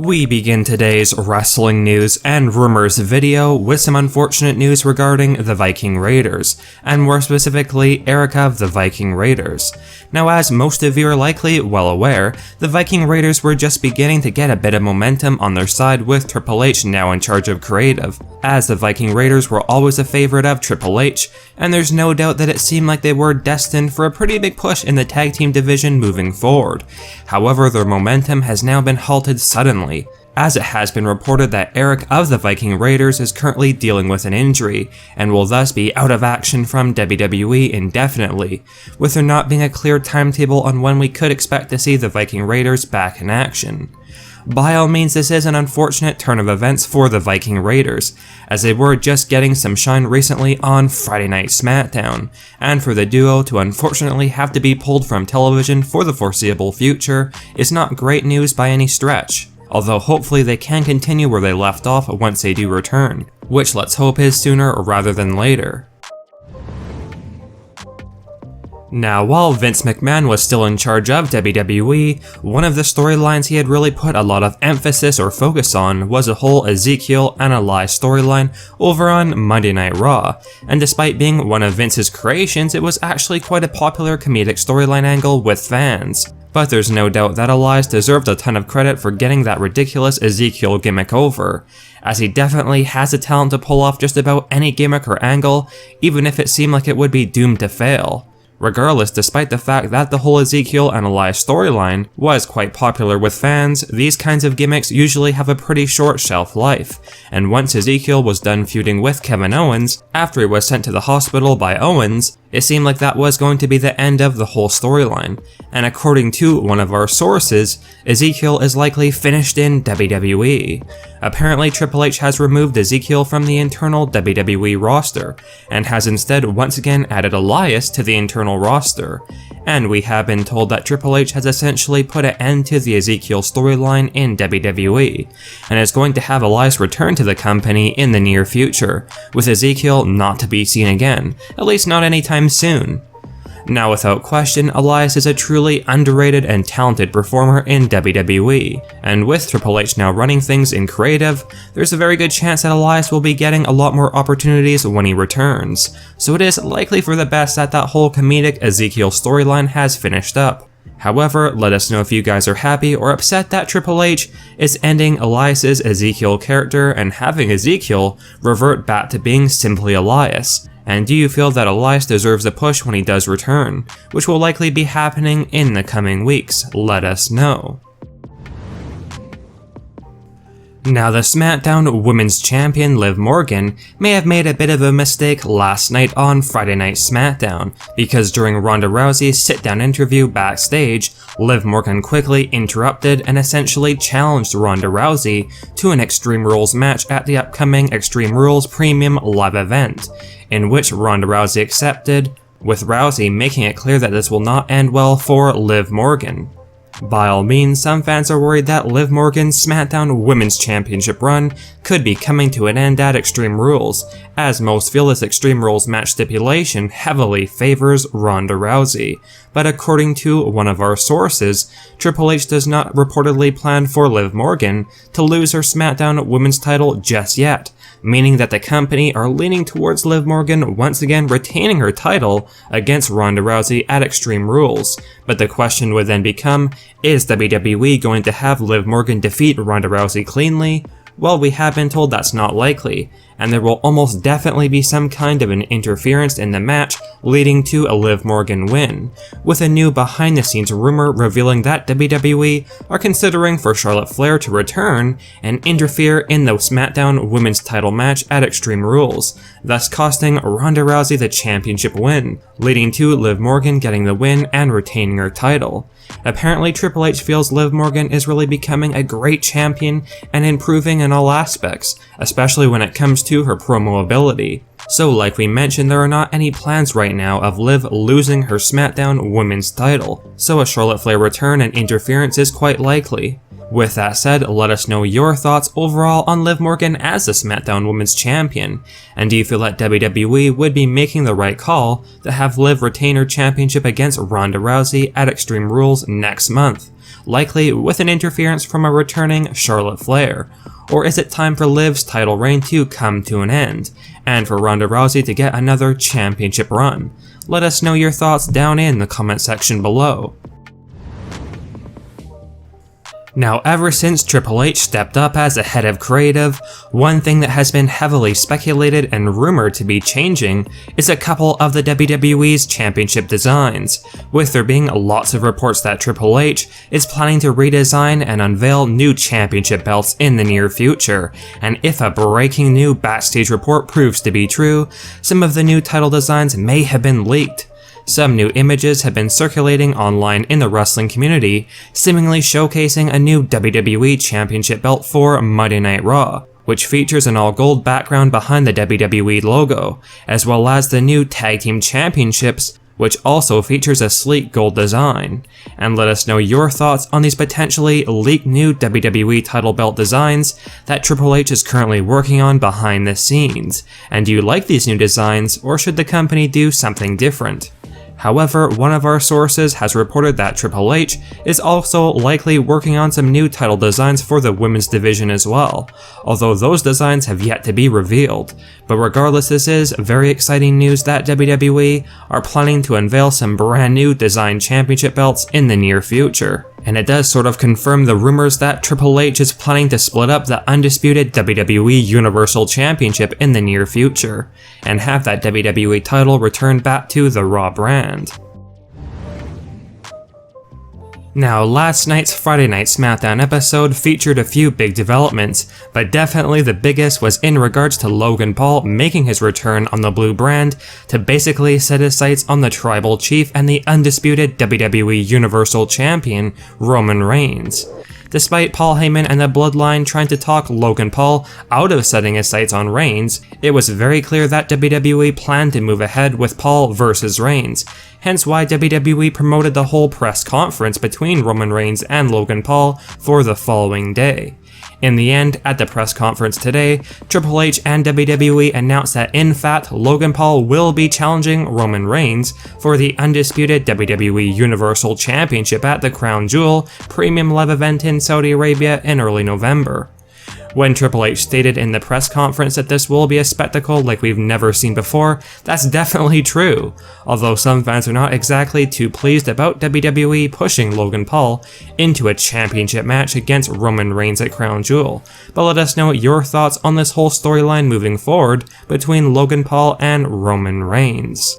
We begin today's wrestling news and rumors video with some unfortunate news regarding the Viking Raiders, and more specifically Eric of the Viking Raiders. Now, as most of you are likely well aware, the Viking Raiders were just beginning to get a bit of momentum on their side with Triple H now in charge of creative, as the Viking Raiders were always a favorite of Triple H, and there's no doubt that it seemed like they were destined for a pretty big push in the tag team division moving forward. However, their momentum has now been halted suddenly, as it has been reported that Eric of the Viking Raiders is currently dealing with an injury, and will thus be out of action from WWE indefinitely, with there not being a clear timetable on when we could expect to see the Viking Raiders back in action. By all means, this is an unfortunate turn of events for the Viking Raiders, as they were just getting some shine recently on Friday Night SmackDown, and for the duo to unfortunately have to be pulled from television for the foreseeable future is not great news by any stretch, although hopefully they can continue where they left off once they do return, which let's hope is sooner rather than later. Now, while Vince McMahon was still in charge of WWE, one of the storylines he had really put a lot of emphasis or focus on was the whole Ezekiel and Elias storyline over on Monday Night Raw, and despite being one of Vince's creations, it was actually quite a popular comedic storyline angle with fans. But there's no doubt that Elias deserved a ton of credit for getting that ridiculous Ezekiel gimmick over, as he definitely has the talent to pull off just about any gimmick or angle, even if it seemed like it would be doomed to fail. Regardless, despite the fact that the whole Ezekiel and Elias storyline was quite popular with fans, these kinds of gimmicks usually have a pretty short shelf life, and once Ezekiel was done feuding with Kevin Owens, after he was sent to the hospital by Owens, it seemed like that was going to be the end of the whole storyline, and according to one of our sources, Ezekiel is likely finished in WWE. Apparently, Triple H has removed Ezekiel from the internal WWE roster, and has instead once again added Elias to the internal roster, and we have been told that Triple H has essentially put an end to the Ezekiel storyline in WWE, and is going to have Elias return to the company in the near future, with Ezekiel not to be seen again, at least not anytime soon. Now, without question, Elias is a truly underrated and talented performer in WWE, and with Triple H now running things in creative, there's a very good chance that Elias will be getting a lot more opportunities when he returns, so it is likely for the best that that whole comedic Ezekiel storyline has finished up. However, let us know if you guys are happy or upset that Triple H is ending Elias's Ezekiel character and having Ezekiel revert back to being simply Elias. And do you feel that Elias deserves a push when he does return, which will likely be happening in the coming weeks? Let us know. Now, the SmackDown Women's Champion Liv Morgan may have made a bit of a mistake last night on Friday Night SmackDown, because during Ronda Rousey's sit-down interview backstage, Liv Morgan quickly interrupted and essentially challenged Ronda Rousey to an Extreme Rules match at the upcoming Extreme Rules Premium Live event, in which Ronda Rousey accepted, with Rousey making it clear that this will not end well for Liv Morgan. By all means, some fans are worried that Liv Morgan's SmackDown Women's Championship run could be coming to an end at Extreme Rules, as most feel this Extreme Rules match stipulation heavily favors Ronda Rousey. But according to one of our sources, Triple H does not reportedly plan for Liv Morgan to lose her SmackDown Women's title just yet, meaning that the company are leaning towards Liv Morgan once again retaining her title against Ronda Rousey at Extreme Rules. But the question would then become, is WWE going to have Liv Morgan defeat Ronda Rousey cleanly? Well, we have been told that's not likely, and there will almost definitely be some kind of an interference in the match leading to a Liv Morgan win, with a new behind-the-scenes rumor revealing that WWE are considering for Charlotte Flair to return and interfere in the SmackDown Women's title match at Extreme Rules, thus costing Ronda Rousey the championship win, leading to Liv Morgan getting the win and retaining her title. Apparently, Triple H feels Liv Morgan is really becoming a great champion and improving in all aspects, especially when it comes to her promo ability. So like we mentioned, there are not any plans right now of Liv losing her SmackDown Women's title, so a Charlotte Flair return and interference is quite likely. With that said, let us know your thoughts overall on Liv Morgan as the SmackDown Women's Champion, and do you feel that WWE would be making the right call to have Liv retain her championship against Ronda Rousey at Extreme Rules next month, likely with an interference from a returning Charlotte Flair? Or is it time for Liv's title reign to come to an end, and for Ronda Rousey to get another championship run? Let us know your thoughts down in the comment section below. Now, ever since Triple H stepped up as the head of creative, one thing that has been heavily speculated and rumored to be changing is a couple of the WWE's championship designs, with there being lots of reports that Triple H is planning to redesign and unveil new championship belts in the near future, and if a breaking new backstage report proves to be true, some of the new title designs may have been leaked. Some new images have been circulating online in the wrestling community, seemingly showcasing a new WWE Championship belt for Monday Night Raw, which features an all-gold background behind the WWE logo, as well as the new Tag Team Championships, which also features a sleek gold design. And let us know your thoughts on these potentially leaked new WWE title belt designs that Triple H is currently working on behind the scenes. And do you like these new designs, or should the company do something different? However, one of our sources has reported that Triple H is also likely working on some new title designs for the women's division as well, although those designs have yet to be revealed. But regardless, this is very exciting news that WWE are planning to unveil some brand new design championship belts in the near future. And it does sort of confirm the rumors that Triple H is planning to split up the undisputed WWE Universal Championship in the near future, and have that WWE title returned back to the Raw brand. Now, last night's Friday Night SmackDown episode featured a few big developments, but definitely the biggest was in regards to Logan Paul making his return on the blue brand to basically set his sights on the Tribal Chief and the undisputed WWE Universal Champion, Roman Reigns. Despite Paul Heyman and the Bloodline trying to talk Logan Paul out of setting his sights on Reigns, it was very clear that WWE planned to move ahead with Paul versus Reigns, hence why WWE promoted the whole press conference between Roman Reigns and Logan Paul for the following day. In the end, at the press conference today, Triple H and WWE announced that in fact Logan Paul will be challenging Roman Reigns for the undisputed WWE Universal Championship at the Crown Jewel Premium Live event in Saudi Arabia in early November. When Triple H stated in the press conference that this will be a spectacle like we've never seen before, that's definitely true, although some fans are not exactly too pleased about WWE pushing Logan Paul into a championship match against Roman Reigns at Crown Jewel. But let us know your thoughts on this whole storyline moving forward between Logan Paul and Roman Reigns.